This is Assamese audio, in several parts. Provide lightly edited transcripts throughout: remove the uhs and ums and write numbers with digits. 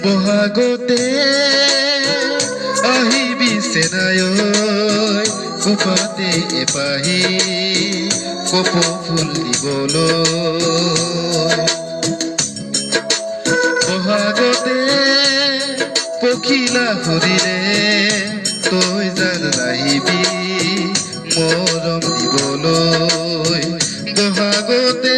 বহাগতে আহিবি চেনাই কোপাতে এপাহি কপৌ ফুল দিবলৈ বহাগতে পখিলা ফুৰিলে তই জান নাহিবি মৰম দিবলৈ বহাগতে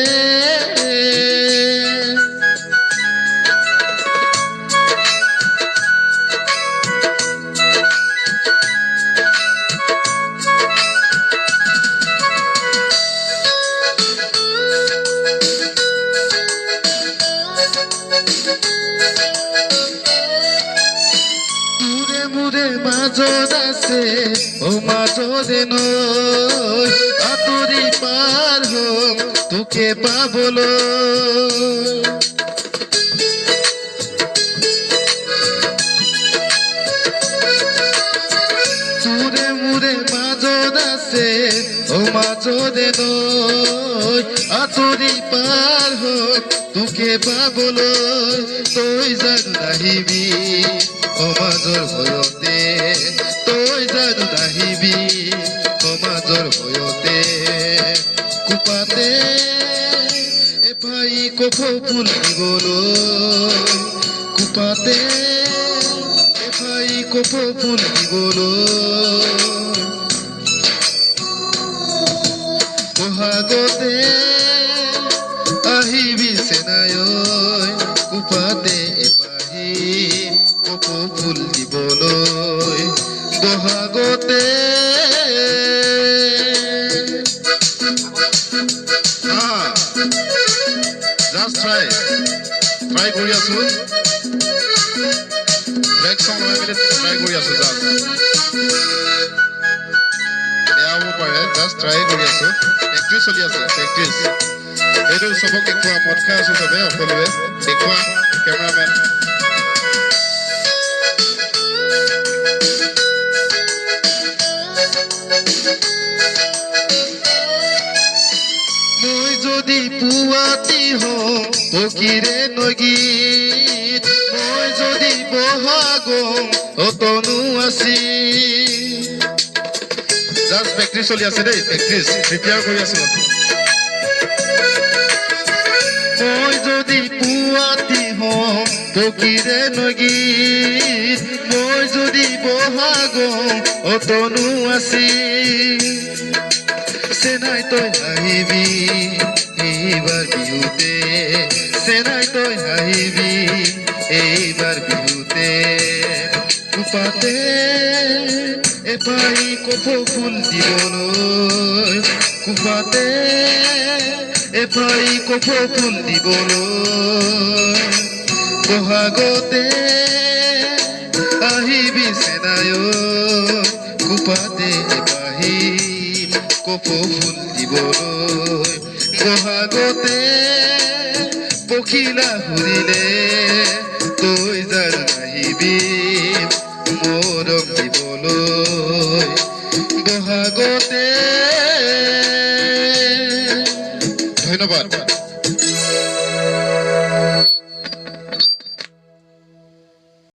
মাজত আছে ও মাজতে নৈ আঁতৰি পাৰ হম তোকে পাবলৈ তোৰে মোৰে মাজত আছে ও মাজতে নৈ আঁতৰি পাৰ হম তোকে পাবলৈ তই জানো নাহিবি সমাজৰ ভয়তে তই জানো নাহিবি সমাজৰ ভয়তে কোপাতে এপাই কপৌ ফুল দিবলৈ কোপাতে এপাই কপৌ ফুল দিবলৈ বহাগতে আহিবি চেনাই কোপাতে এপাহি কপৌ ফুল দিবলৈ বহাগতে জাষ্ট ট্ৰাই কৰি আছো ব্ৰেক সং লৈ মেলি ট্ৰাই কৰি আছো জাষ্ট বেয়া হ'ব পাৰে জাষ্ট ট্ৰাই কৰি আছো প্ৰেক্টিচ চলি আছে প্ৰেক্টিচ এইটো চবক দেখুৱা মদ খাই আছো চবে সকলোৱে দেখুৱা কেমেৰামেন মই যদি পুৱাতি হওঁ পকিৰে নগীত মই যদি বহাগ অতনো আছি জাষ্ট প্ৰেক্টিচ চলি আছে দেই প্ৰেক্টিচ প্ৰিপেয়াৰ কৰি আছো মই যদি পুৱাতি হওঁ পকিৰে নগীত মই যদি বহাগ অতনো আছি চেনাই তই আহিবি এইবাৰ বিহুতে চেনাই তই আহিবি এইবাৰ বিহুতে কোপাতে এপাই কপৌ ফুল দিবলৈ কোপাতে এপাই কপৌ ফুল দিবলৈ বহাগতে আহিবি চেনাই কোপাতে এপাহি কপৌ ফুল দিবলৈ বহাগতে পখিলা ফুৰিলে তই জানো নাহিবি মৰম দিবলৈ বহাগতে ধন্যবাদ।